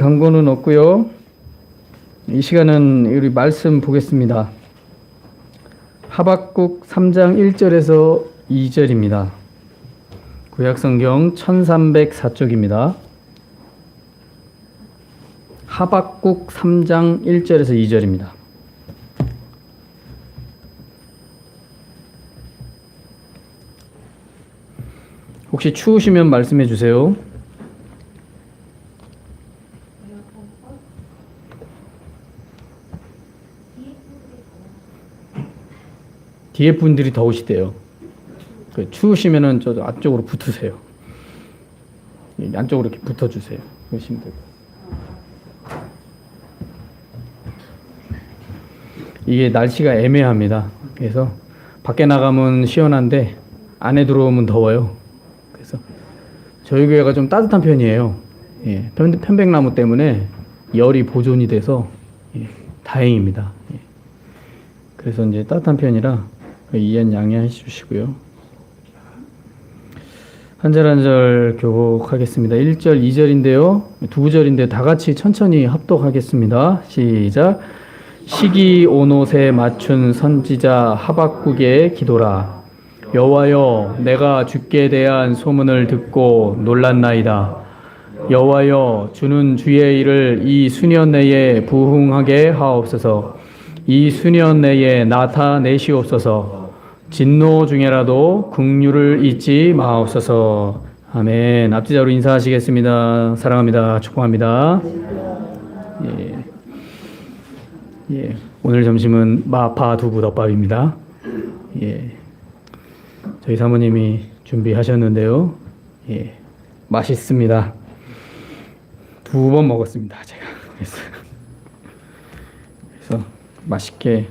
광고는 없고요. 이 시간은 우리 말씀 보겠습니다. 하박국 3장 1절에서 2절입니다. 구약성경 1304쪽입니다. 하박국 3장 1절에서 2절입니다. 혹시 추우시면 말씀해 주세요. 뒤에 분들이 더우시대요. 추우시면은 저 안쪽으로 붙으세요. 안쪽으로 이렇게 붙어주세요. 그러시면 되고. 이게 날씨가 애매합니다. 그래서 밖에 나가면 시원한데 안에 들어오면 더워요. 그래서 저희 교회가 좀 따뜻한 편이에요. 예, 편백나무 때문에 열이 보존이 돼서 다행입니다. 그래서 이제 따뜻한 편이라 이해는 양해해 주시고요. 한 절 한 절 교독하겠습니다. 1절, 2절인데요. 두 구절인데 다 같이 천천히 합독하겠습니다. 시작. 시기 온옷에 맞춘 선지자 하박국의 기도라. 여호와여, 내가 주께 대한 소문을 듣고 놀랐나이다. 여호와여, 주는 주의 일을 이 수년 내에 부흥하게 하옵소서. 이 수년 내에 나타내시옵소서. 진노 중에라도 긍휼을 잊지 마옵소서. 아멘. 앞지자로 인사하시겠습니다. 사랑합니다. 축복합니다. 오늘 점심은 마파 두부 덮밥입니다. 저희 사모님이 준비하셨는데요. 맛있습니다. 2번 먹었습니다. 제가. 그래서 맛있게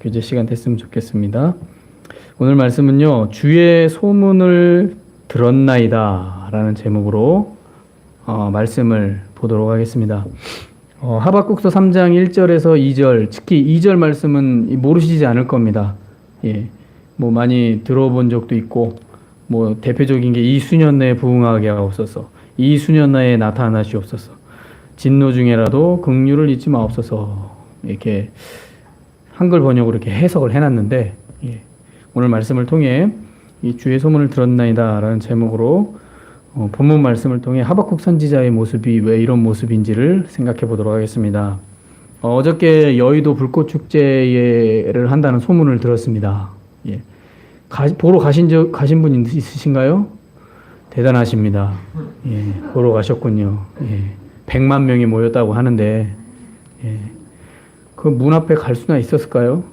교제 시간 됐으면 좋겠습니다. 오늘 말씀은요, 주의 소문을 들었나이다 라는 제목으로 말씀을 보도록 하겠습니다. 하박국서 3장 1절에서 2절, 특히 2절 말씀은 모르시지 않을 겁니다. 뭐 많이 들어본 적도 있고, 뭐 대표적인 게 이 수년 내에 부흥하게 하옵소서, 이 수년 내에 나타나시옵소서, 진노 중에라도 긍휼을 잊지 마옵소서, 이렇게 한글 번역으로 이렇게 해석을 해놨는데, 오늘 말씀을 통해 이 주의 소문을 들었나이다 라는 제목으로 본문 말씀을 통해 하박국 선지자의 모습이 왜 이런 모습인지를 생각해 보도록 하겠습니다. 어저께 여의도 불꽃축제를 한다는 소문을 들었습니다. 보러 가신 분 있으신가요? 대단하십니다. 보러 가셨군요. 100만 명이 모였다고 하는데 그 문 앞에 갈 수나 있었을까요?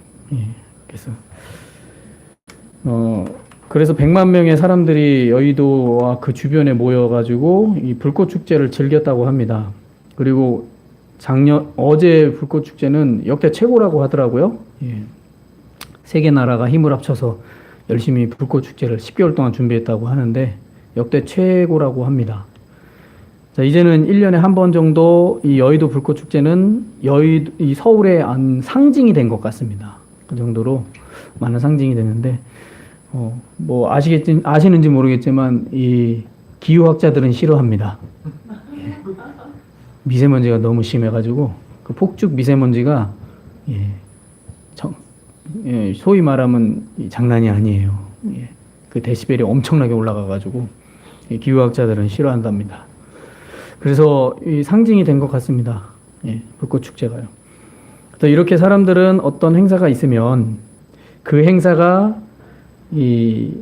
그래서 100만 명의 사람들이 여의도와 그 주변에 모여가지고 이 불꽃축제를 즐겼다고 합니다. 그리고 어제 불꽃축제는 역대 최고라고 하더라고요. 3개 나라가 힘을 합쳐서 열심히 불꽃축제를 10개월 동안 준비했다고 하는데 역대 최고라고 합니다. 자, 이제는 1년에 한 번 정도 이 여의도 불꽃축제는 이 서울의 상징이 된 것 같습니다. 그 정도로 많은 상징이 되는데 뭐 아시는지 모르겠지만 이 기후학자들은 싫어합니다. 미세먼지가 너무 심해가지고 그 폭죽 미세먼지가 소위 말하면 장난이 아니에요. 그 데시벨이 엄청나게 올라가가지고 기후학자들은 싫어한답니다. 그래서 이 상징이 된 것 같습니다. 불꽃축제가요. 또 이렇게 사람들은 어떤 행사가 있으면 그 행사가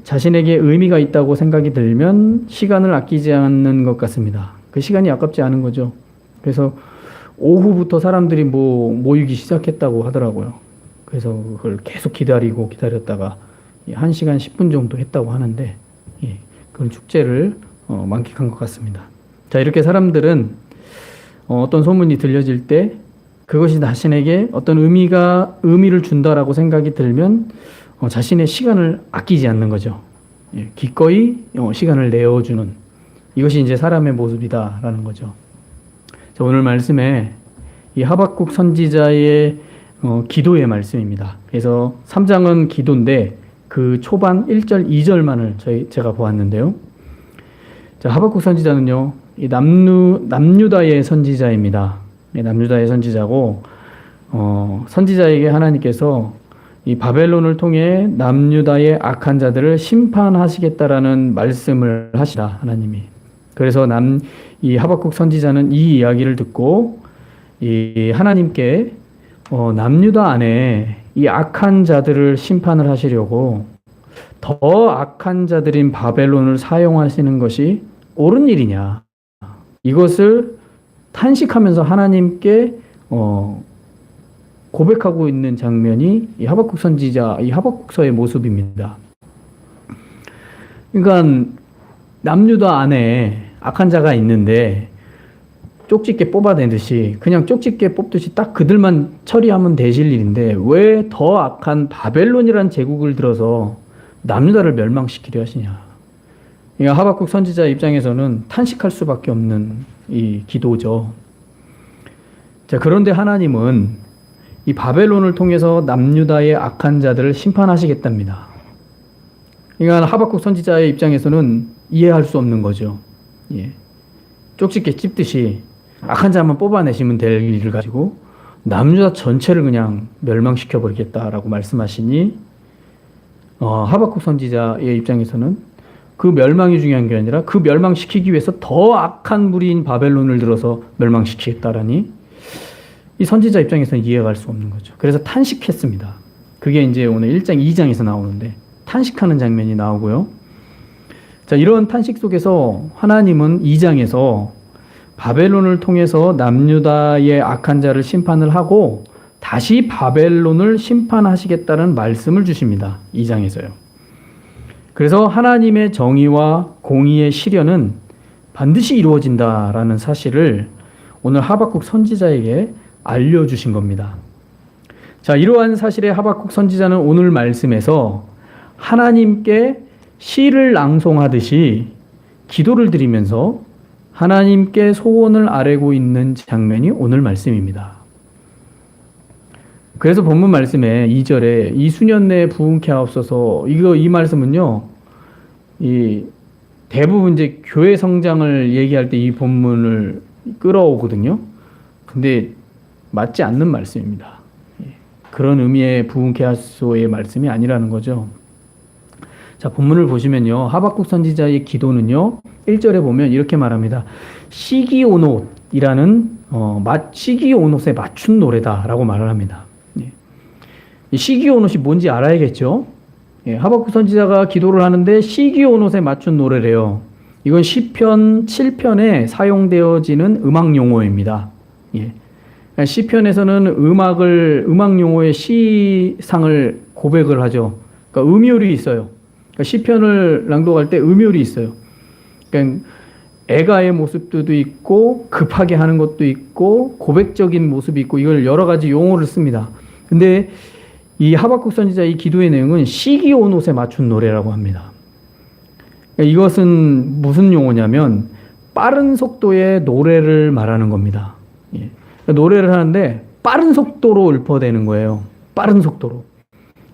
자신에게 의미가 있다고 생각이 들면 시간을 아끼지 않는 것 같습니다. 그 시간이 아깝지 않은 거죠. 그래서 오후부터 사람들이 모이기 시작했다고 하더라고요. 그래서 그걸 계속 기다렸다가 1시간 10분 정도 했다고 하는데 그런 축제를 만끽한 것 같습니다. 자, 이렇게 사람들은 어떤 소문이 들려질 때 그것이 자신에게 어떤 의미를 준다라고 생각이 들면 자신의 시간을 아끼지 않는 거죠. 기꺼이 시간을 내어주는, 이것이 이제 사람의 모습이다라는 거죠. 자, 오늘 말씀에 이 하박국 선지자의 기도의 말씀입니다. 그래서 3장은 기도인데 그 초반 1절, 2절만을 제가 보았는데요. 자, 하박국 선지자는요, 이 남유다의 선지자입니다. 남유다의 선지자고, 선지자에게 하나님께서 이 바벨론을 통해 남유다의 악한 자들을 심판하시겠다라는 말씀을 하시다, 하나님이. 그래서 이 하박국 선지자는 이 이야기를 듣고 이 하나님께 남유다 안에 이 악한 자들을 심판을 하시려고 더 악한 자들인 바벨론을 사용하시는 것이 옳은 일이냐, 이것을 탄식하면서 하나님께 고백하고 있는 장면이 이 하박국 선지자, 이 하박국서의 모습입니다. 그러니까 남유다 안에 악한 자가 있는데 쪽집게 뽑아내듯이, 그냥 쪽집게 뽑듯이 딱 그들만 처리하면 되실 일인데 왜 더 악한 바벨론이라는 제국을 들어서 남유다를 멸망시키려 하시냐. 그러니까 하박국 선지자 입장에서는 탄식할 수밖에 없는 이 기도죠. 자, 그런데 하나님은 이 바벨론을 통해서 남유다의 악한 자들을 심판하시겠답니다. 그러니까 하박국 선지자의 입장에서는 이해할 수 없는 거죠. 예. 쪽집게 찝듯이 악한 자만 뽑아내시면 될 일을 가지고 남유다 전체를 그냥 멸망시켜 버리겠다라고 말씀하시니, 하박국 선지자의 입장에서는 그 멸망이 중요한 게 아니라 그 멸망시키기 위해서 더 악한 무리인 바벨론을 들어서 멸망시키겠다라니, 이 선지자 입장에서는 이해가 갈 수 없는 거죠. 그래서 탄식했습니다. 그게 이제 오늘 1장, 2장에서 나오는데 탄식하는 장면이 나오고요. 자, 이런 탄식 속에서 하나님은 2장에서 바벨론을 통해서 남유다의 악한 자를 심판을 하고 다시 바벨론을 심판하시겠다는 말씀을 주십니다. 2장에서요. 그래서 하나님의 정의와 공의의 실현은 반드시 이루어진다라는 사실을 오늘 하박국 선지자에게 알려주신 겁니다. 자, 이러한 사실에 하박국 선지자는 오늘 말씀에서 하나님께 시를 낭송하듯이 기도를 드리면서 하나님께 소원을 아뢰고 있는 장면이 오늘 말씀입니다. 그래서 본문 말씀에 2절에 이수년 내에 부흥케 하옵소서, 이 말씀은요, 대부분 이제 교회 성장을 얘기할 때 이 본문을 끌어오거든요. 근데 맞지 않는 말씀입니다. 그런 의미의 부흥케 하소서의 말씀이 아니라는 거죠. 자, 본문을 보시면요, 하박국 선지자의 기도는요, 1절에 보면 이렇게 말합니다. 시기온옷이라는 시기온옷에 맞춘 노래다라고 말을 합니다. 이 시기온옷이 뭔지 알아야겠죠. 하박국 선지자가 기도를 하는데 시기온옷에 맞춘 노래래요. 이건 시편 7편에 사용되어지는 음악 용어입니다. 시편에서는 음악 용어의 시상을 고백을 하죠. 그러니까 음율이 있어요. 그러니까 시편을 낭독할 때 음율이 있어요. 그러니까 애가의 모습도 있고 급하게 하는 것도 있고 고백적인 모습이 있고, 이걸 여러 가지 용어를 씁니다. 근데 이 하박국 선지자 이 기도의 내용은 시기온옷에 맞춘 노래라고 합니다. 그러니까 이것은 무슨 용어냐면 빠른 속도의 노래를 말하는 겁니다. 그러니까 노래를 하는데 빠른 속도로 읊어대는 거예요. 빠른 속도로.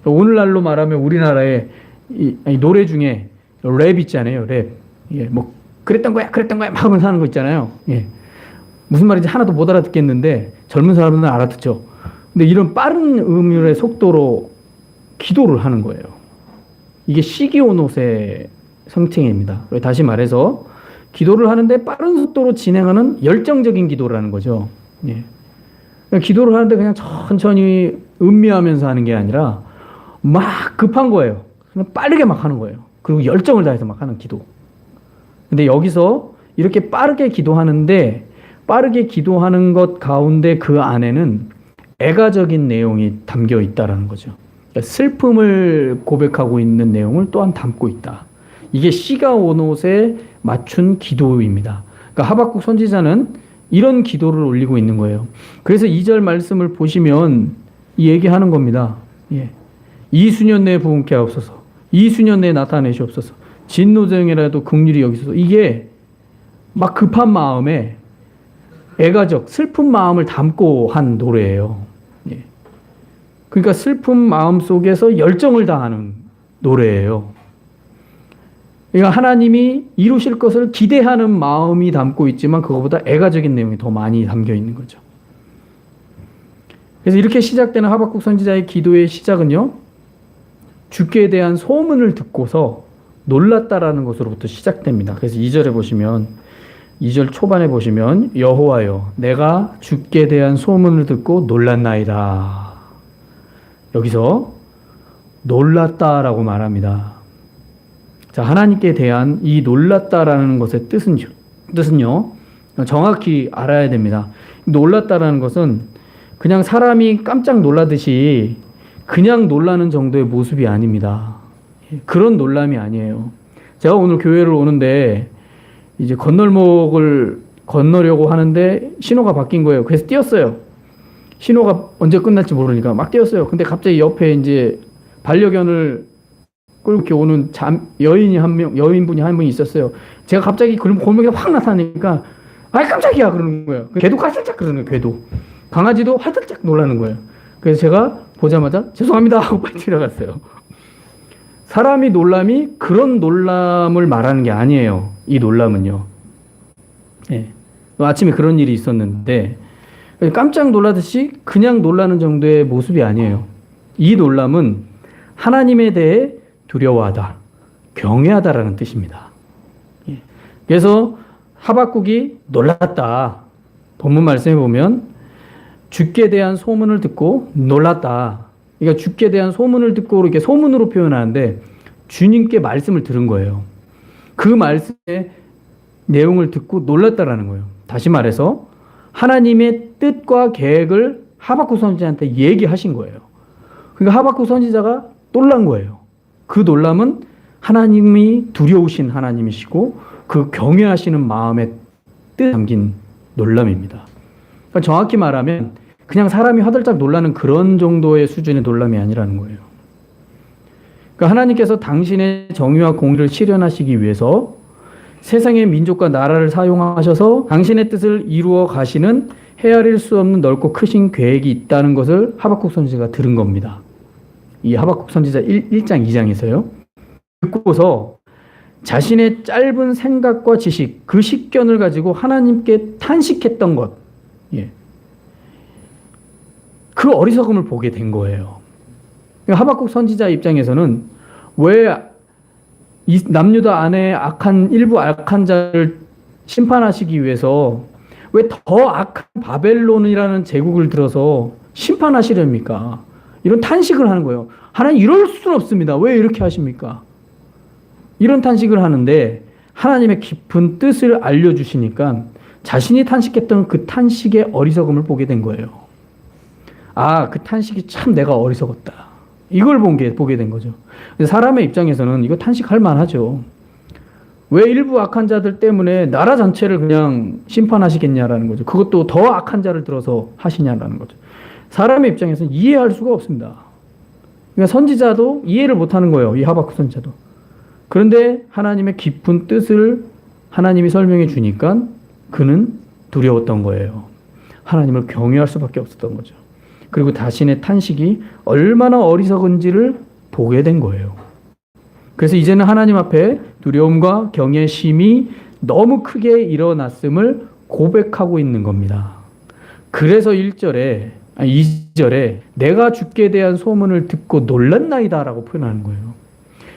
그러니까 오늘날로 말하면 우리나라에 이 노래 중에 랩 있잖아요. 랩. 뭐 그랬던 거야 막 하면서 하는 거 있잖아요. 무슨 말인지 하나도 못 알아듣겠는데 젊은 사람은 알아듣죠. 근데 이런 빠른 음율의 속도로 기도를 하는 거예요. 이게 시기온옷의 성칭입니다. 다시 말해서 기도를 하는데 빠른 속도로 진행하는 열정적인 기도라는 거죠. 기도를 하는데 그냥 천천히 음미하면서 하는 게 아니라 막 급한 거예요. 그냥 빠르게 막 하는 거예요. 그리고 열정을 다해서 막 하는 기도. 근데 여기서 이렇게 빠르게 기도하는데, 빠르게 기도하는 것 가운데 그 안에는 애가적인 내용이 담겨 있다라는 거죠. 그러니까 슬픔을 고백하고 있는 내용을 또한 담고 있다. 이게 시기온옷에 맞춘 기도입니다. 그러니까 하박국 선지자는 이런 기도를 올리고 있는 거예요. 그래서 2절 말씀을 보시면 이 얘기하는 겁니다. 이수년 내에 부흥케 하옵소서, 이수년 내에 나타내시옵소서, 진노정이라도 긍휼히 여기소서. 이게 막 급한 마음에 애가적 슬픈 마음을 담고 한 노래예요. 그러니까 슬픈 마음 속에서 열정을 다하는 노래예요. 그러니까 하나님이 이루실 것을 기대하는 마음이 담고 있지만 그거보다 애가적인 내용이 더 많이 담겨 있는 거죠. 그래서 이렇게 시작되는 하박국 선지자의 기도의 시작은요, 주께 대한 소문을 듣고서 놀랐다라는 것으로부터 시작됩니다. 그래서 2절에 보시면, 2절 초반에 보시면, 여호와여, 내가 주께 대한 소문을 듣고 놀랐나이다. 여기서 놀랐다라고 말합니다. 자, 하나님께 대한 이 놀랐다라는 것의 뜻은요, 정확히 알아야 됩니다. 놀랐다라는 것은 그냥 사람이 깜짝 놀라듯이 그냥 놀라는 정도의 모습이 아닙니다. 그런 놀람이 아니에요. 제가 오늘 교회를 오는데 이제 건널목을 건너려고 하는데 신호가 바뀐 거예요. 그래서 뛰었어요. 신호가 언제 끝날지 모르니까 막 뛰었어요. 근데 갑자기 옆에 이제 반려견을 끌고 오는 여인분이 한 분 있었어요. 제가 갑자기 골목에 확 나타나니까, 아이, 깜짝이야! 그러는 거예요. 걔도 화들짝 그러는 거예요, 걔도. 강아지도 화들짝 놀라는 거예요. 그래서 제가 보자마자, 죄송합니다! 하고 빨리 들어갔어요. 사람이 놀람이 그런 놀람을 말하는 게 아니에요. 이 놀람은요. 예. 아침에 그런 일이 있었는데, 깜짝 놀라듯이 그냥 놀라는 정도의 모습이 아니에요. 이 놀람은 하나님에 대해 두려워하다, 경외하다라는 뜻입니다. 그래서 하박국이 놀랐다. 본문 말씀에 보면 주께 대한 소문을 듣고 놀랐다. 그러니까 주께 대한 소문을 듣고 이렇게 소문으로 표현하는데 주님께 말씀을 들은 거예요. 그 말씀의 내용을 듣고 놀랐다라는 거예요. 다시 말해서 하나님의 뜻과 계획을 하박국 선지자한테 얘기하신 거예요. 그러니까 하박국 선지자가 놀란 거예요. 그 놀람은 하나님이 두려우신 하나님이시고 그 경외하시는 마음의 뜻 담긴 놀람입니다. 그러니까 정확히 말하면 그냥 사람이 화들짝 놀라는 그런 정도의 수준의 놀람이 아니라는 거예요. 그러니까 하나님께서 당신의 정의와 공의를 실현하시기 위해서 세상의 민족과 나라를 사용하셔서 당신의 뜻을 이루어 가시는 헤아릴 수 없는 넓고 크신 계획이 있다는 것을 하박국 선지자가 들은 겁니다. 이 하박국 선지자 1장 2장에서요. 듣고서 자신의 짧은 생각과 지식, 그 식견을 가지고 하나님께 탄식했던 것, 그 어리석음을 보게 된 거예요. 하박국 선지자 입장에서는 왜 이 남유다 안에 일부 악한 자를 심판하시기 위해서 왜 더 악한 바벨론이라는 제국을 들어서 심판하시렵니까? 이런 탄식을 하는 거예요. 하나님, 이럴 수는 없습니다. 왜 이렇게 하십니까? 이런 탄식을 하는데 하나님의 깊은 뜻을 알려주시니까 자신이 탄식했던 그 탄식의 어리석음을 보게 된 거예요. 아, 그 탄식이 참 내가 어리석었다. 이걸 보게 된 거죠. 사람의 입장에서는 이거 탄식할 만하죠. 왜 일부 악한 자들 때문에 나라 전체를 그냥 심판하시겠냐라는 거죠. 그것도 더 악한 자를 들어서 하시냐라는 거죠. 사람의 입장에서는 이해할 수가 없습니다. 그러니까 선지자도 이해를 못하는 거예요. 이 하박국 선지자도. 그런데 하나님의 깊은 뜻을 하나님이 설명해 주니까 그는 두려웠던 거예요. 하나님을 경외할 수밖에 없었던 거죠. 그리고 자신의 탄식이 얼마나 어리석은지를 보게 된 거예요. 그래서 이제는 하나님 앞에 두려움과 경외심이 너무 크게 일어났음을 고백하고 있는 겁니다. 그래서 2절에 내가 주께 대한 소문을 듣고 놀랐나이다 라고 표현하는 거예요.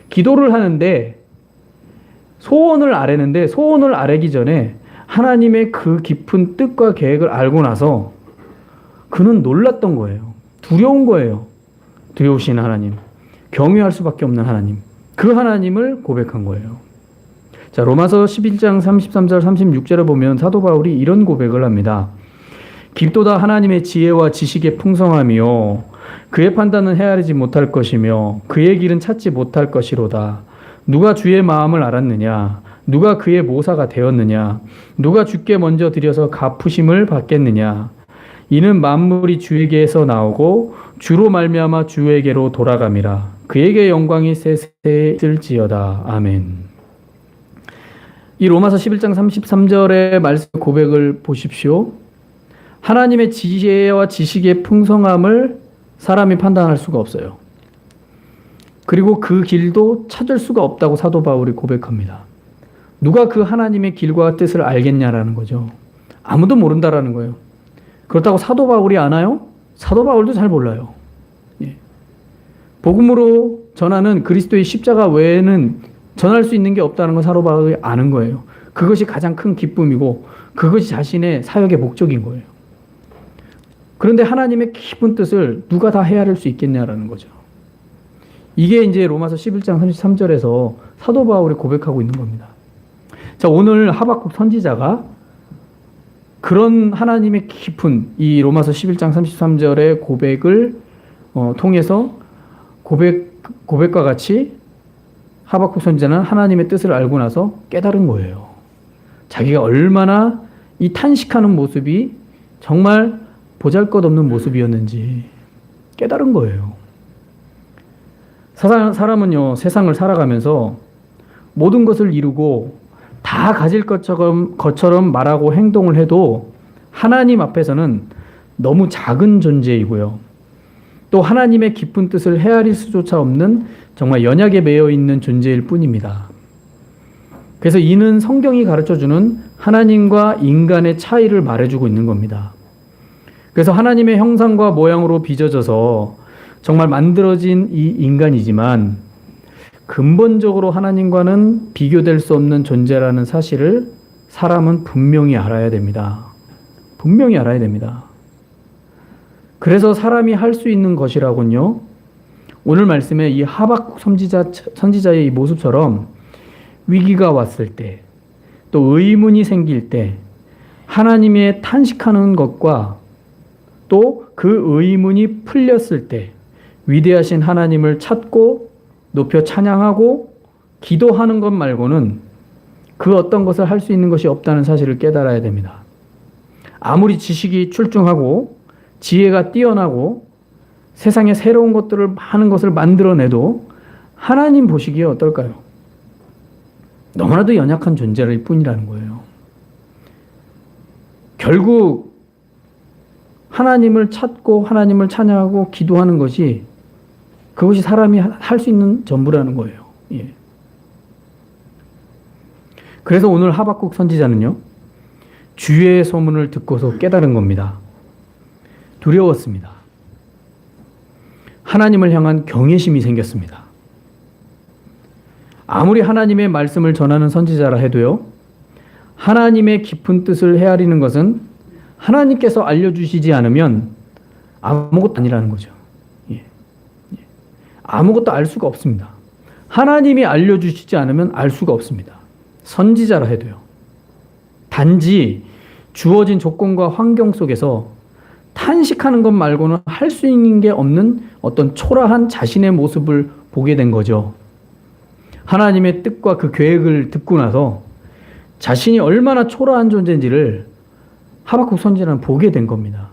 기도를 하는데 소원을 아뢰는데 소원을 아뢰기 전에 하나님의 그 깊은 뜻과 계획을 알고 나서 그는 놀랐던 거예요. 두려운 거예요. 두려우신 하나님, 경외할 수밖에 없는 하나님, 그 하나님을 고백한 거예요. 자, 로마서 11장 33절 36절에 보면 사도 바울이 이런 고백을 합니다. 깊도다 하나님의 지혜와 지식의 풍성함이요 그의 판단은 헤아리지 못할 것이며 그의 길은 찾지 못할 것이로다. 누가 주의 마음을 알았느냐? 누가 그의 모사가 되었느냐? 누가 주께 먼저 드려서 갚으심을 받겠느냐? 이는 만물이 주에게서 나오고 주로 말미암아 주에게로 돌아감이라. 그에게 영광이 세세일지어다. 아멘. 이 로마서 11장 33절의 말씀 고백을 보십시오. 하나님의 지혜와 지식의 풍성함을 사람이 판단할 수가 없어요. 그리고 그 길도 찾을 수가 없다고 사도 바울이 고백합니다. 누가 그 하나님의 길과 뜻을 알겠냐라는 거죠. 아무도 모른다라는 거예요. 그렇다고 사도 바울이 아나요? 사도 바울도 잘 몰라요. 예. 복음으로 전하는 그리스도의 십자가 외에는 전할 수 있는 게 없다는 건 사도 바울이 아는 거예요. 그것이 가장 큰 기쁨이고 그것이 자신의 사역의 목적인 거예요. 그런데 하나님의 깊은 뜻을 누가 다 헤아릴 수 있겠냐라는 거죠. 이게 이제 로마서 11장 33절에서 사도 바울이 고백하고 있는 겁니다. 자, 오늘 하박국 선지자가 그런 하나님의 깊은 이 로마서 11장 33절의 고백을 통해서 고백과 같이 하박국 선지자는 하나님의 뜻을 알고 나서 깨달은 거예요. 자기가 얼마나 이 탄식하는 모습이 정말 보잘것없는 모습이었는지 깨달은 거예요. 사람은요, 세상을 살아가면서 모든 것을 이루고 다 가질 것처럼 말하고 행동을 해도 하나님 앞에서는 너무 작은 존재이고요. 또 하나님의 깊은 뜻을 헤아릴 수조차 없는 정말 연약에 매여 있는 존재일 뿐입니다. 그래서 이는 성경이 가르쳐주는 하나님과 인간의 차이를 말해주고 있는 겁니다. 그래서 하나님의 형상과 모양으로 빚어져서 정말 만들어진 이 인간이지만 근본적으로 하나님과는 비교될 수 없는 존재라는 사실을 사람은 분명히 알아야 됩니다. 분명히 알아야 됩니다. 그래서 사람이 할 수 있는 것이라곤요, 오늘 말씀에 이 하박국 선지자의 이 모습처럼 위기가 왔을 때, 또 의문이 생길 때 하나님의 탄식하는 것과 또 그 의문이 풀렸을 때 위대하신 하나님을 찾고 높여 찬양하고 기도하는 것 말고는 그 어떤 것을 할 수 있는 것이 없다는 사실을 깨달아야 됩니다. 아무리 지식이 출중하고 지혜가 뛰어나고 세상에 새로운 것들을 많은 것을 만들어내도 하나님 보시기에 어떨까요? 너무나도 연약한 존재일 뿐이라는 거예요. 결국 하나님을 찾고 하나님을 찬양하고 기도하는 것이 그것이 사람이 할 수 있는 전부라는 거예요. 예. 그래서 오늘 하박국 선지자는요, 주의 소문을 듣고서 깨달은 겁니다. 두려웠습니다. 하나님을 향한 경외심이 생겼습니다. 아무리 하나님의 말씀을 전하는 선지자라 해도요, 하나님의 깊은 뜻을 헤아리는 것은 하나님께서 알려주시지 않으면 아무것도 아니라는 거죠. 예. 아무것도 알 수가 없습니다. 하나님이 알려주시지 않으면 알 수가 없습니다. 선지자라 해도요. 단지 주어진 조건과 환경 속에서 탄식하는 것 말고는 할 수 있는 게 없는 어떤 초라한 자신의 모습을 보게 된 거죠. 하나님의 뜻과 그 계획을 듣고 나서 자신이 얼마나 초라한 존재인지를 하박국 선지자는 보게 된 겁니다.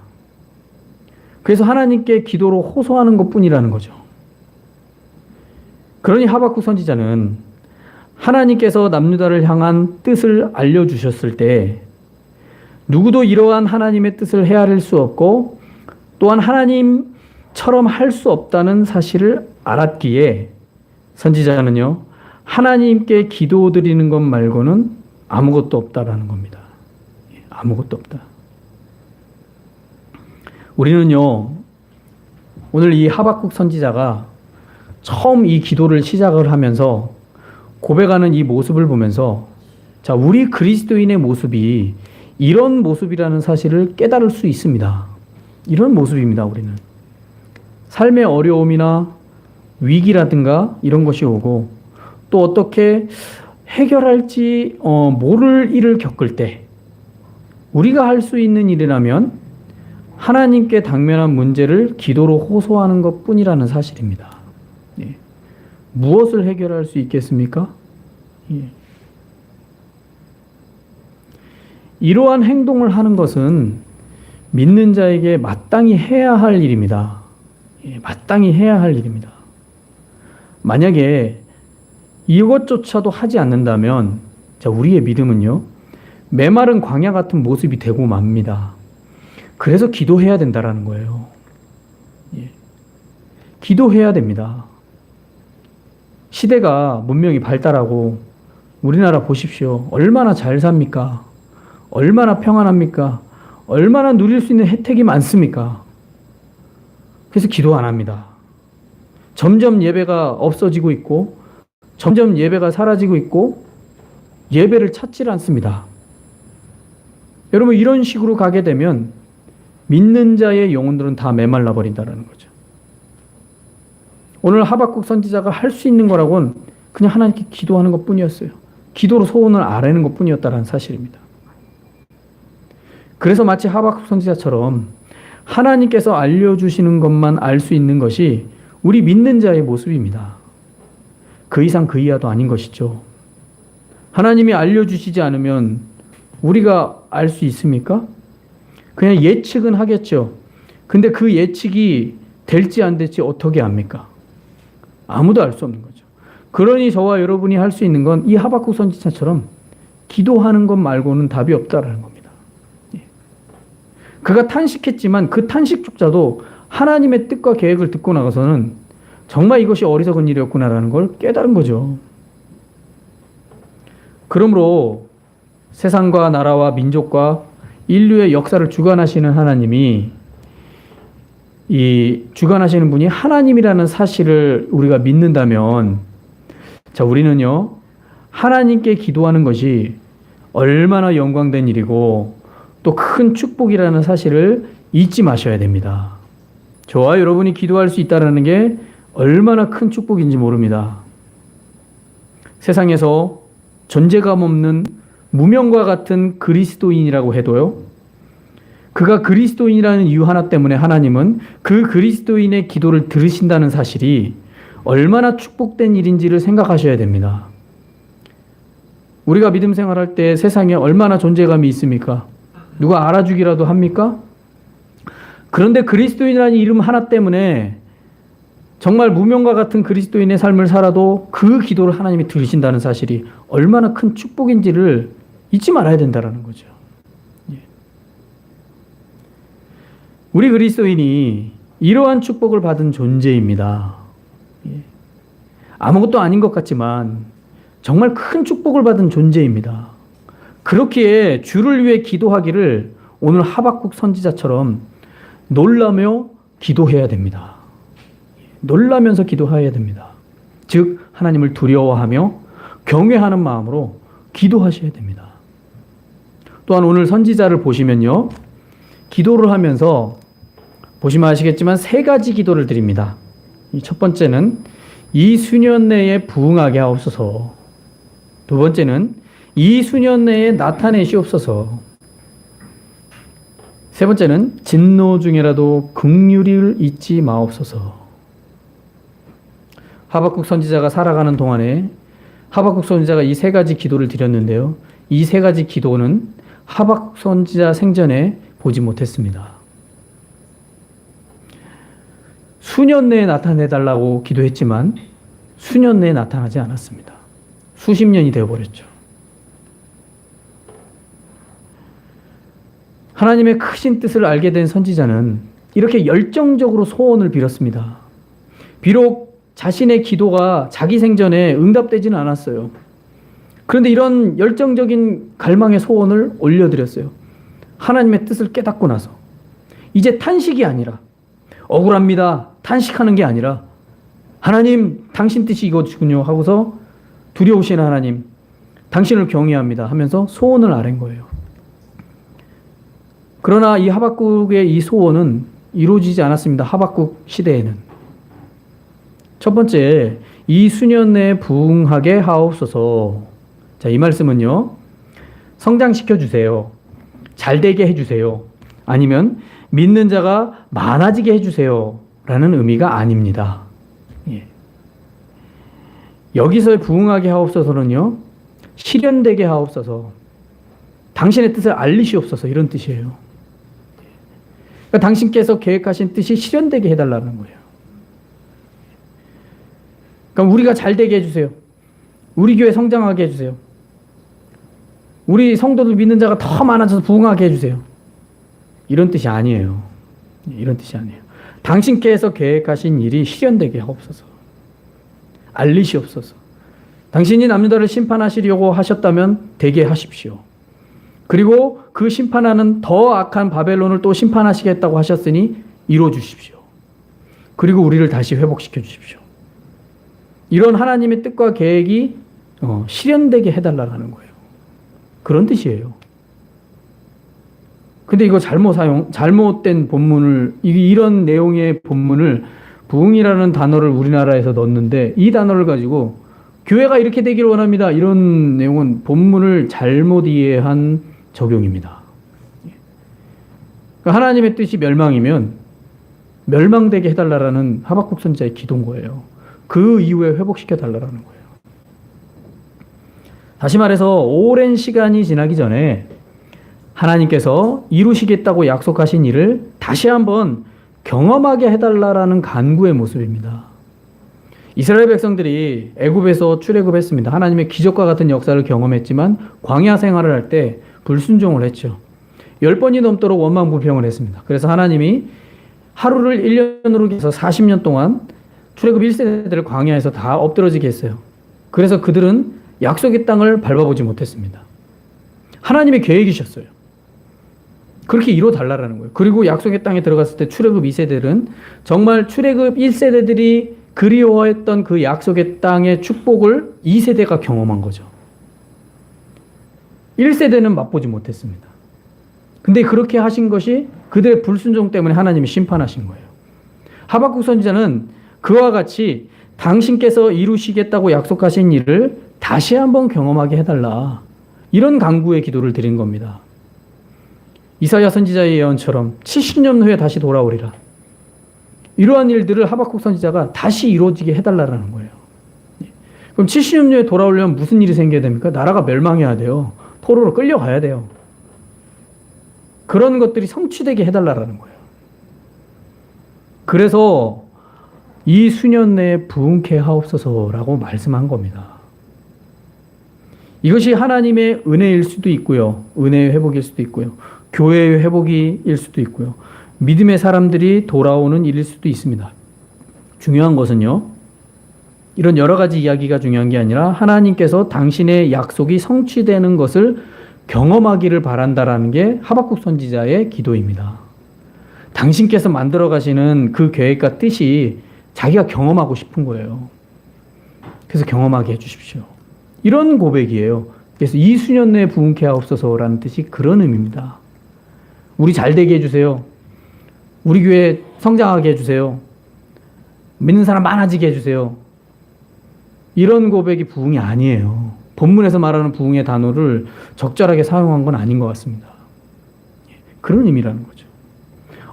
그래서 하나님께 기도로 호소하는 것뿐이라는 거죠. 그러니 하박국 선지자는 하나님께서 남유다를 향한 뜻을 알려주셨을 때 누구도 이러한 하나님의 뜻을 헤아릴 수 없고 또한 하나님처럼 할 수 없다는 사실을 알았기에 선지자는요, 하나님께 기도드리는 것 말고는 아무것도 없다라는 겁니다. 아무것도 없다. 우리는요, 오늘 이 하박국 선지자가 처음 이 기도를 시작을 하면서 고백하는 이 모습을 보면서 자, 우리 그리스도인의 모습이 이런 모습이라는 사실을 깨달을 수 있습니다. 이런 모습입니다, 우리는. 삶의 어려움이나 위기라든가 이런 것이 오고 또 어떻게 해결할지 모를 일을 겪을 때 우리가 할 수 있는 일이라면 하나님께 당면한 문제를 기도로 호소하는 것뿐이라는 사실입니다. 예. 무엇을 해결할 수 있겠습니까? 예. 이러한 행동을 하는 것은 믿는 자에게 마땅히 해야 할 일입니다. 예, 마땅히 해야 할 일입니다. 만약에 이것조차도 하지 않는다면 자, 우리의 믿음은요, 메마른 광야 같은 모습이 되고 맙니다. 그래서 기도해야 된다라는 거예요. 예. 기도해야 됩니다. 시대가 문명이 발달하고 우리나라 보십시오. 얼마나 잘 삽니까? 얼마나 평안합니까? 얼마나 누릴 수 있는 혜택이 많습니까? 그래서 기도 안 합니다. 점점 예배가 없어지고 있고, 점점 예배가 사라지고 있고, 예배를 찾질 않습니다. 여러분, 이런 식으로 가게 되면 믿는 자의 영혼들은 다 메말라 버린다는 거죠. 오늘 하박국 선지자가 할 수 있는 거라고는 그냥 하나님께 기도하는 것 뿐이었어요. 기도로 소원을 아뢰는 것 뿐이었다는 사실입니다. 그래서 마치 하박국 선지자처럼 하나님께서 알려주시는 것만 알 수 있는 것이 우리 믿는 자의 모습입니다. 그 이상 그 이하도 아닌 것이죠. 하나님이 알려주시지 않으면 우리가 알 수 있습니까? 그냥 예측은 하겠죠. 근데 그 예측이 될지 안 될지 어떻게 압니까? 아무도 알 수 없는 거죠. 그러니 저와 여러분이 할 수 있는 건 이 하박국 선지자처럼 기도하는 것 말고는 답이 없다라는 겁니다. 그가 탄식했지만 그 탄식조차도 하나님의 뜻과 계획을 듣고 나가서는 정말 이것이 어리석은 일이었구나라는 걸 깨달은 거죠. 그러므로 세상과 나라와 민족과 인류의 역사를 주관하시는 하나님이, 이 주관하시는 분이 하나님이라는 사실을 우리가 믿는다면, 자, 우리는요, 하나님께 기도하는 것이 얼마나 영광된 일이고 또 큰 축복이라는 사실을 잊지 마셔야 됩니다. 저와 여러분이 기도할 수 있다는 게 얼마나 큰 축복인지 모릅니다. 세상에서 존재감 없는 무명과 같은 그리스도인이라고 해도요, 그가 그리스도인이라는 이유 하나 때문에 하나님은 그 그리스도인의 기도를 들으신다는 사실이 얼마나 축복된 일인지를 생각하셔야 됩니다. 우리가 믿음 생활할 때 세상에 얼마나 존재감이 있습니까? 누가 알아주기라도 합니까? 그런데 그리스도인이라는 이름 하나 때문에 정말 무명과 같은 그리스도인의 삶을 살아도 그 기도를 하나님이 들으신다는 사실이 얼마나 큰 축복인지를 잊지 말아야 된다는 거죠. 우리 그리스도인이 이러한 축복을 받은 존재입니다. 아무것도 아닌 것 같지만 정말 큰 축복을 받은 존재입니다. 그렇기에 주를 위해 기도하기를 오늘 하박국 선지자처럼 놀라며 기도해야 됩니다. 놀라면서 기도해야 됩니다. 즉 하나님을 두려워하며 경외하는 마음으로 기도하셔야 됩니다. 또한 오늘 선지자를 보시면요, 기도를 하면서 보시면 아시겠지만 세 가지 기도를 드립니다. 첫 번째는 이 수년 내에 부응하게 하옵소서. 두 번째는 이 수년 내에 나타내시옵소서. 세 번째는 진노 중에라도 긍휼을 잊지 마옵소서. 하박국 선지자가 살아가는 동안에 하박국 선지자가 이 세 가지 기도를 드렸는데요, 이 세 가지 기도는 하박국 선지자 생전에 보지 못했습니다. 수년 내에 나타내달라고 기도했지만 수년 내에 나타나지 않았습니다. 수십 년이 되어버렸죠. 하나님의 크신 뜻을 알게 된 선지자는 이렇게 열정적으로 소원을 빌었습니다. 비록 자신의 기도가 자기 생전에 응답되지는 않았어요. 그런데 이런 열정적인 갈망의 소원을 올려드렸어요. 하나님의 뜻을 깨닫고 나서 이제 탄식이 아니라, 억울합니다, 탄식하는 게 아니라, 하나님 당신 뜻이 이거군요 하고서 두려우신 하나님, 당신을 경외합니다 하면서 소원을 아랜 거예요. 그러나 이 하박국의 이 소원은 이루어지지 않았습니다. 하박국 시대에는. 첫 번째, 이 수년 내에 부응하게 하옵소서. 자, 이 말씀은요, 성장시켜 주세요, 잘되게 해주세요, 아니면 믿는 자가 많아지게 해주세요 라는 의미가 아닙니다. 여기서의 부응하게 하옵소서는요, 실현되게 하옵소서, 당신의 뜻을 알리시옵소서, 이런 뜻이에요. 그러니까 당신께서 계획하신 뜻이 실현되게 해달라는 거예요. 그러니까 우리가 잘되게 해주세요, 우리 교회 성장하게 해주세요, 우리 성도들 믿는 자가 더 많아져서 부응하게 해주세요, 이런 뜻이 아니에요. 이런 뜻이 아니에요. 당신께서 계획하신 일이 실현되게 하옵소서. 알리시옵소서. 당신이 남유다를 심판하시려고 하셨다면 되게 하십시오. 그리고 그 심판하는 더 악한 바벨론을 또 심판하시겠다고 하셨으니 이루어 주십시오. 그리고 우리를 다시 회복시켜 주십시오. 이런 하나님의 뜻과 계획이 실현되게 해달라는 거예요. 그런 뜻이에요. 근데 이거 잘못된 본문을, 이런 내용의 본문을 부흥이라는 단어를 우리나라에서 넣었는데 이 단어를 가지고 교회가 이렇게 되기를 원합니다. 이런 내용은 본문을 잘못 이해한 적용입니다. 그러니까 하나님의 뜻이 멸망이면 멸망되게 해달라는 하박국 선지자의 기도인 거예요. 그 이후에 회복시켜 달라는 거예요. 다시 말해서 오랜 시간이 지나기 전에 하나님께서 이루시겠다고 약속하신 일을 다시 한번 경험하게 해달라는 간구의 모습입니다. 이스라엘 백성들이 애굽에서 출애굽했습니다. 하나님의 기적과 같은 역사를 경험했지만 광야 생활을 할 때 불순종을 했죠. 10번이 넘도록 원망불평을 했습니다. 그래서 하나님이 하루를 1년으로 해서 40년 동안 출애굽 1세대들을 광야에서 다 엎드러지게 했어요. 그래서 그들은 약속의 땅을 밟아보지 못했습니다. 하나님의 계획이셨어요. 그렇게 이뤄 달라라는 거예요. 그리고 약속의 땅에 들어갔을 때 출애굽 2세대들은 정말 출애굽 1세대들이 그리워했던 그 약속의 땅의 축복을 2세대가 경험한 거죠. 1세대는 맛보지 못했습니다. 근데 그렇게 하신 것이 그들의 불순종 때문에 하나님이 심판하신 거예요. 하박국 선지자는 그와 같이 당신께서 이루시겠다고 약속하신 일을 다시 한번 경험하게 해달라. 이런 간구의 기도를 드린 겁니다. 이사야 선지자의 예언처럼 70년 후에 다시 돌아오리라. 이러한 일들을 하박국 선지자가 다시 이루어지게 해달라는 거예요. 그럼 70년 후에 돌아오려면 무슨 일이 생겨야 됩니까? 나라가 멸망해야 돼요. 포로로 끌려가야 돼요. 그런 것들이 성취되게 해달라는 거예요. 그래서 이 수년 내에 부흥케 하옵소서라고 말씀한 겁니다. 이것이 하나님의 은혜일 수도 있고요. 은혜의 회복일 수도 있고요. 교회의 회복일 수도 있고요. 믿음의 사람들이 돌아오는 일일 수도 있습니다. 중요한 것은요, 이런 여러 가지 이야기가 중요한 게 아니라 하나님께서 당신의 약속이 성취되는 것을 경험하기를 바란다라는 게 하박국 선지자의 기도입니다. 당신께서 만들어 가시는 그 계획과 뜻이 자기가 경험하고 싶은 거예요. 그래서 경험하게 해주십시오. 이런 고백이에요. 그래서 이 수년 내에 부흥케 하옵소서라는 뜻이 그런 의미입니다. 우리 잘 되게 해주세요. 우리 교회 성장하게 해주세요. 믿는 사람 많아지게 해주세요. 이런 고백이 부흥이 아니에요. 본문에서 말하는 부흥의 단어를 적절하게 사용한 건 아닌 것 같습니다. 그런 의미라는 거죠.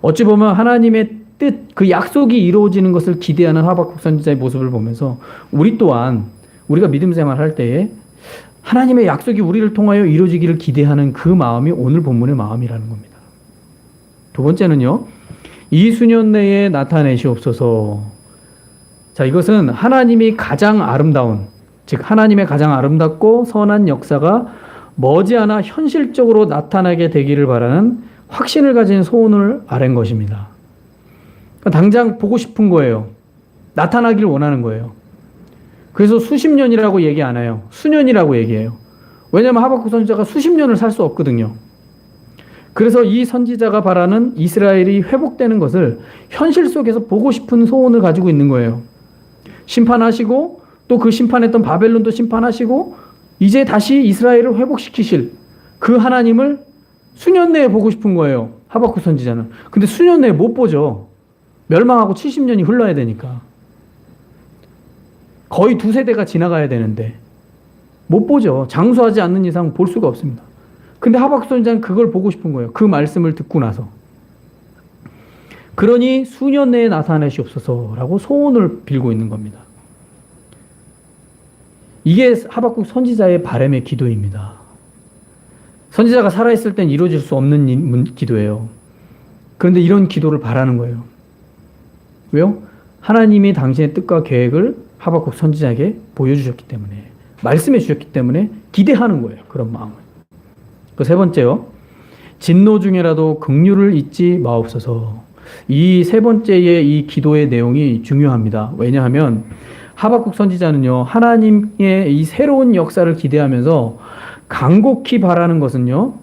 어찌 보면 하나님의 뜻, 그 약속이 이루어지는 것을 기대하는 하박국 선지자의 모습을 보면서 우리 또한 우리가 믿음 생활할 때에 하나님의 약속이 우리를 통하여 이루어지기를 기대하는 그 마음이 오늘 본문의 마음이라는 겁니다. 두 번째는요, 이 수년 내에 나타내시옵소서. 자, 이것은 하나님이 가장 아름다운, 즉 하나님의 가장 아름답고 선한 역사가 머지않아 현실적으로 나타나게 되기를 바라는 확신을 가진 소원을 아랜 것입니다. 당장 보고 싶은 거예요. 나타나기를 원하는 거예요. 그래서 수십 년이라고 얘기 안 해요. 수년이라고 얘기해요. 왜냐하면 하박국 선지자가 수십 년을 살 수 없거든요. 그래서 이 선지자가 바라는 이스라엘이 회복되는 것을 현실 속에서 보고 싶은 소원을 가지고 있는 거예요. 심판하시고 또 그 심판했던 바벨론도 심판하시고 이제 다시 이스라엘을 회복시키실 그 하나님을 수년 내에 보고 싶은 거예요. 하박국 선지자는. 근데 수년 내에 못 보죠. 멸망하고 70년이 흘러야 되니까. 거의 두 세대가 지나가야 되는데 못 보죠. 장수하지 않는 이상 볼 수가 없습니다. 근데 하박국 선지자는 그걸 보고 싶은 거예요. 그 말씀을 듣고 나서. 그러니 수년 내에 나타내시옵소서라고 소원을 빌고 있는 겁니다. 이게 하박국 선지자의 바람의 기도입니다. 선지자가 살아있을 땐 이루어질 수 없는 기도예요. 그런데 이런 기도를 바라는 거예요. 왜요? 하나님이 당신의 뜻과 계획을 하박국 선지자에게 보여주셨기 때문에, 말씀해 주셨기 때문에 기대하는 거예요. 그런 마음을. 그 세 번째요. 진노 중에라도 긍휼을 잊지 마옵소서. 이 세 번째의 이 기도의 내용이 중요합니다. 왜냐하면 하박국 선지자는요, 하나님의 이 새로운 역사를 기대하면서 간곡히 바라는 것은요,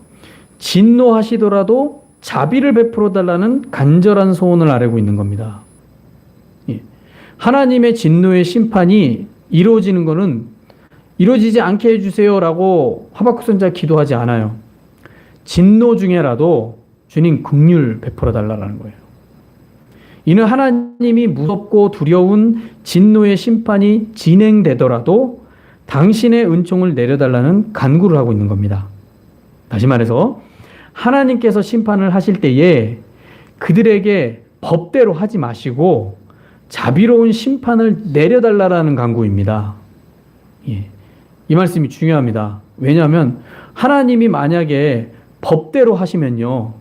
진노하시더라도 자비를 베풀어 달라는 간절한 소원을 아뢰고 있는 겁니다. 예. 하나님의 진노의 심판이 이루어지는 것은 이루어지지 않게 해주세요라고 하박국 선지자가 기도하지 않아요. 진노 중에라도 주님 긍휼 베풀어 달라는 거예요. 이는 하나님이 무섭고 두려운 진노의 심판이 진행되더라도 당신의 은총을 내려달라는 간구를 하고 있는 겁니다. 다시 말해서 하나님께서 심판을 하실 때에 그들에게 법대로 하지 마시고 자비로운 심판을 내려달라는 간구입니다. 예. 이 말씀이 중요합니다. 왜냐하면 하나님이 만약에 법대로 하시면요,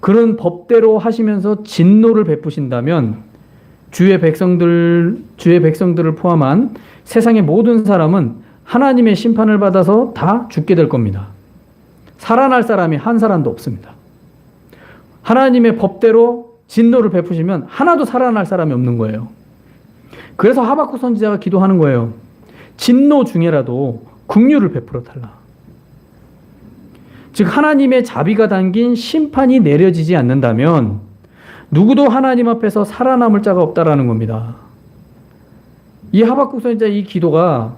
그런 법대로 하시면서 진노를 베푸신다면 주의 백성들을 포함한 세상의 모든 사람은 하나님의 심판을 받아서 다 죽게 될 겁니다. 살아날 사람이 한 사람도 없습니다. 하나님의 법대로 진노를 베푸시면 하나도 살아날 사람이 없는 거예요. 그래서 하박국 선지자가 기도하는 거예요. 진노 중에라도 긍휼을 베풀어 달라. 즉 하나님의 자비가 담긴 심판이 내려지지 않는다면 누구도 하나님 앞에서 살아남을 자가 없다라는 겁니다. 이 하박국 선지자의 이 기도가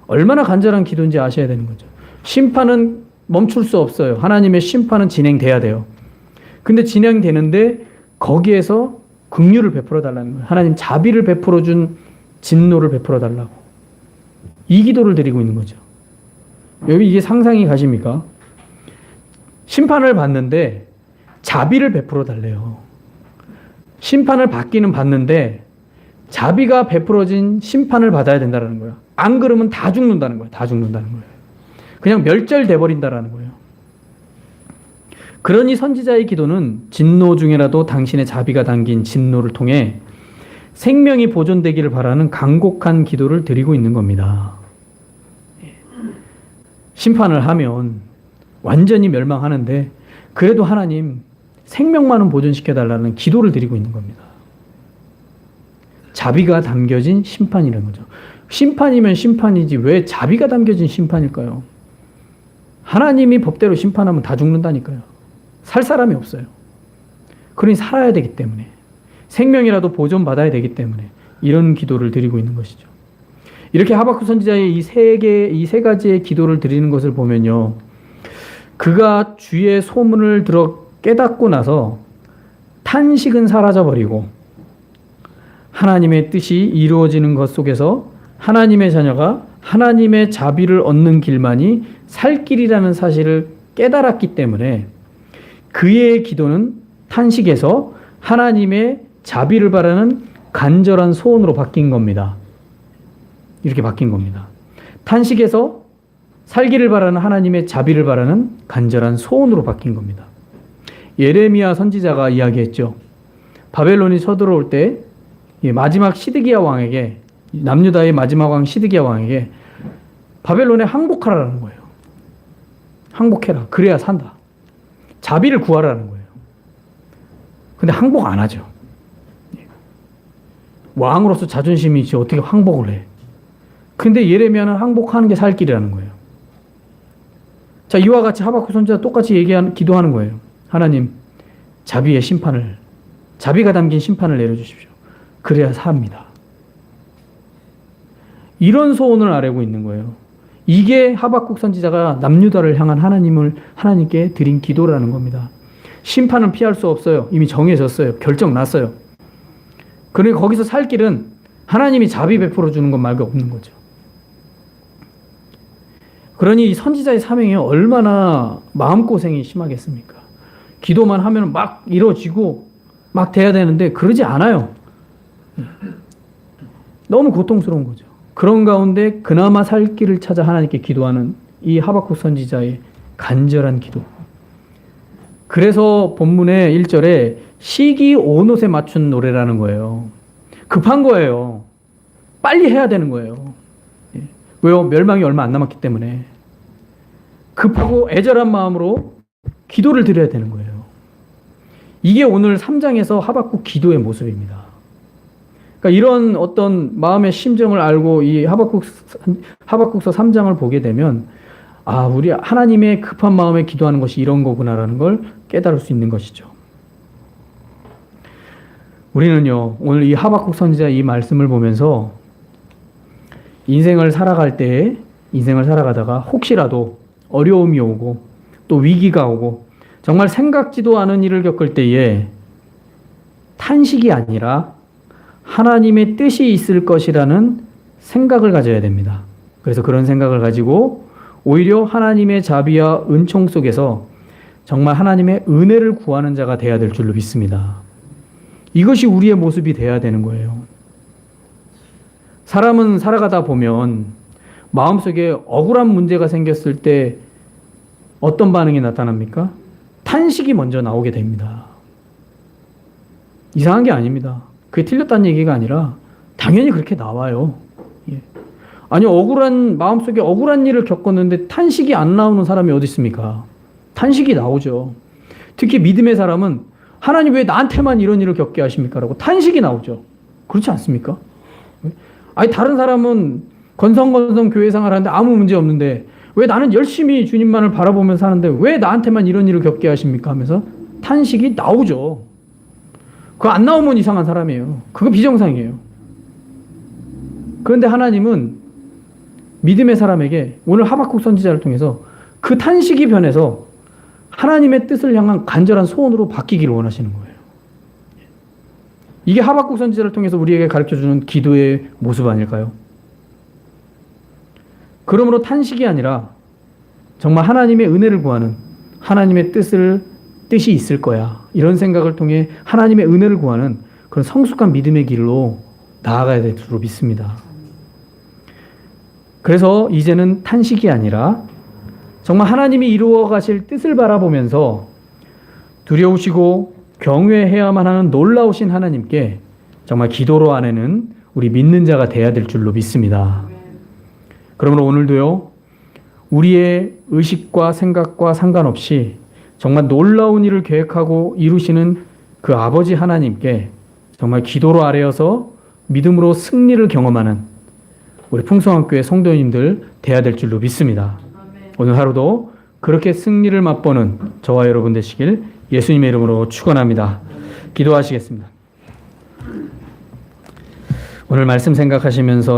얼마나 간절한 기도인지 아셔야 되는 거죠. 심판은 멈출 수 없어요. 하나님의 심판은 진행돼야 돼요. 근데 진행되는데 거기에서 긍휼을 베풀어 달라는 거예요. 하나님 자비를 베풀어 준 진노를 베풀어 달라고. 이 기도를 드리고 있는 거죠. 여기 이게 상상이 가십니까? 심판을 받는데 자비를 베풀어 달래요. 심판을 받기는 받는데 자비가 베풀어진 심판을 받아야 된다는 거예요. 안 그러면 다 죽는다는 거예요. 다 죽는다는 거예요. 그냥 멸절돼 버린다라는 거예요. 그러니 선지자의 기도는 진노 중에라도 당신의 자비가 담긴 진노를 통해 생명이 보존되기를 바라는 간곡한 기도를 드리고 있는 겁니다. 심판을 하면 완전히 멸망하는데 그래도 하나님 생명만은 보존시켜달라는 기도를 드리고 있는 겁니다. 자비가 담겨진 심판이라는 거죠. 심판이면 심판이지 왜 자비가 담겨진 심판일까요? 하나님이 법대로 심판하면 다 죽는다니까요. 살 사람이 없어요. 그러니 살아야 되기 때문에 생명이라도 보존받아야 되기 때문에 이런 기도를 드리고 있는 것이죠. 이렇게 하박국 선지자의 이 세 가지의 기도를 드리는 것을 보면요, 그가 주의 소문을 들어 깨닫고 나서 탄식은 사라져버리고 하나님의 뜻이 이루어지는 것 속에서 하나님의 자녀가 하나님의 자비를 얻는 길만이 살 길이라는 사실을 깨달았기 때문에 그의 기도는 탄식에서 하나님의 자비를 바라는 간절한 소원으로 바뀐 겁니다. 이렇게 바뀐 겁니다. 탄식에서 살기를 바라는 하나님의 자비를 바라는 간절한 소원으로 바뀐 겁니다. 예레미야 선지자가 이야기했죠. 바벨론이 쳐들어올 때 마지막 시드기야 왕에게, 남유다의 마지막 왕 시드기야 왕에게 바벨론에 항복하라는 거예요. 항복해라. 그래야 산다. 자비를 구하라는 거예요. 근데 항복 안 하죠. 왕으로서 자존심이 있지 어떻게 항복을 해. 근데 예레미야는 항복하는 게 살 길이라는 거예요. 자, 이와 같이 하박국 선지자 똑같이 기도하는 거예요. 하나님, 자비가 담긴 심판을 내려주십시오. 그래야 삽니다. 이런 소원을 아뢰고 있는 거예요. 이게 하박국 선지자가 남유다를 향한 하나님께 드린 기도라는 겁니다. 심판은 피할 수 없어요. 이미 정해졌어요. 결정 났어요. 그러니 거기서 살 길은 하나님이 자비 베풀어 주는 것 말고 없는 거죠. 그러니 이 선지자의 사명이 얼마나 마음고생이 심하겠습니까? 기도만 하면 막 이루어지고 막 돼야 되는데 그러지 않아요. 너무 고통스러운 거죠. 그런 가운데 그나마 살 길을 찾아 하나님께 기도하는 이 하박국 선지자의 간절한 기도. 그래서 본문의 1절에 시기 온옷에 맞춘 노래라는 거예요. 급한 거예요. 빨리 해야 되는 거예요. 왜요? 멸망이 얼마 안 남았기 때문에. 급하고 애절한 마음으로 기도를 드려야 되는 거예요. 이게 오늘 3장에서 하박국 기도의 모습입니다. 그러니까 이런 어떤 마음의 심정을 알고 이 하박국서 3장을 보게 되면 아, 우리 하나님의 급한 마음에 기도하는 것이 이런 거구나라는 걸 깨달을 수 있는 것이죠. 우리는요, 오늘 이 하박국 선지자 이 말씀을 보면서 인생을 살아가다가 혹시라도 어려움이 오고 또 위기가 오고 정말 생각지도 않은 일을 겪을 때에 탄식이 아니라 하나님의 뜻이 있을 것이라는 생각을 가져야 됩니다. 그래서 그런 생각을 가지고 오히려 하나님의 자비와 은총 속에서 정말 하나님의 은혜를 구하는 자가 되어야 될 줄로 믿습니다. 이것이 우리의 모습이 되어야 되는 거예요. 사람은 살아가다 보면 마음속에 억울한 문제가 생겼을 때 어떤 반응이 나타납니까? 탄식이 먼저 나오게 됩니다. 이상한 게 아닙니다. 그게 틀렸다는 얘기가 아니라 당연히 그렇게 나와요. 예. 아니, 마음속에 억울한 일을 겪었는데 탄식이 안 나오는 사람이 어디 있습니까? 탄식이 나오죠. 특히 믿음의 사람은 하나님 왜 나한테만 이런 일을 겪게 하십니까? 라고 탄식이 나오죠. 그렇지 않습니까? 아니, 다른 사람은 건성건성 교회 생활하는데 아무 문제 없는데 왜 나는 열심히 주님만을 바라보면서 사는데 왜 나한테만 이런 일을 겪게 하십니까? 하면서 탄식이 나오죠. 그거 안 나오면 이상한 사람이에요. 그거 비정상이에요. 그런데 하나님은 믿음의 사람에게 오늘 하박국 선지자를 통해서 그 탄식이 변해서 하나님의 뜻을 향한 간절한 소원으로 바뀌기를 원하시는 거예요. 이게 하박국 선지자를 통해서 우리에게 가르쳐주는 기도의 모습 아닐까요? 그러므로 탄식이 아니라 정말 하나님의 은혜를 구하는 하나님의 뜻이 있을 거야. 이런 생각을 통해 하나님의 은혜를 구하는 그런 성숙한 믿음의 길로 나아가야 될 줄로 믿습니다. 그래서 이제는 탄식이 아니라 정말 하나님이 이루어 가실 뜻을 바라보면서 두려우시고 경외해야만 하는 놀라우신 하나님께 정말 기도로 아내는 우리 믿는 자가 되어야 될 줄로 믿습니다. 그러므로 오늘도요, 우리의 의식과 생각과 상관없이 정말 놀라운 일을 계획하고 이루시는 그 아버지 하나님께 정말 기도로 아뢰어서 믿음으로 승리를 경험하는 우리 풍성한교회 성도님들 되어야 될 줄로 믿습니다. 오늘 하루도 그렇게 승리를 맛보는 저와 여러분 되시길 예수님의 이름으로 축원합니다. 기도하시겠습니다. 오늘 말씀 생각하시면서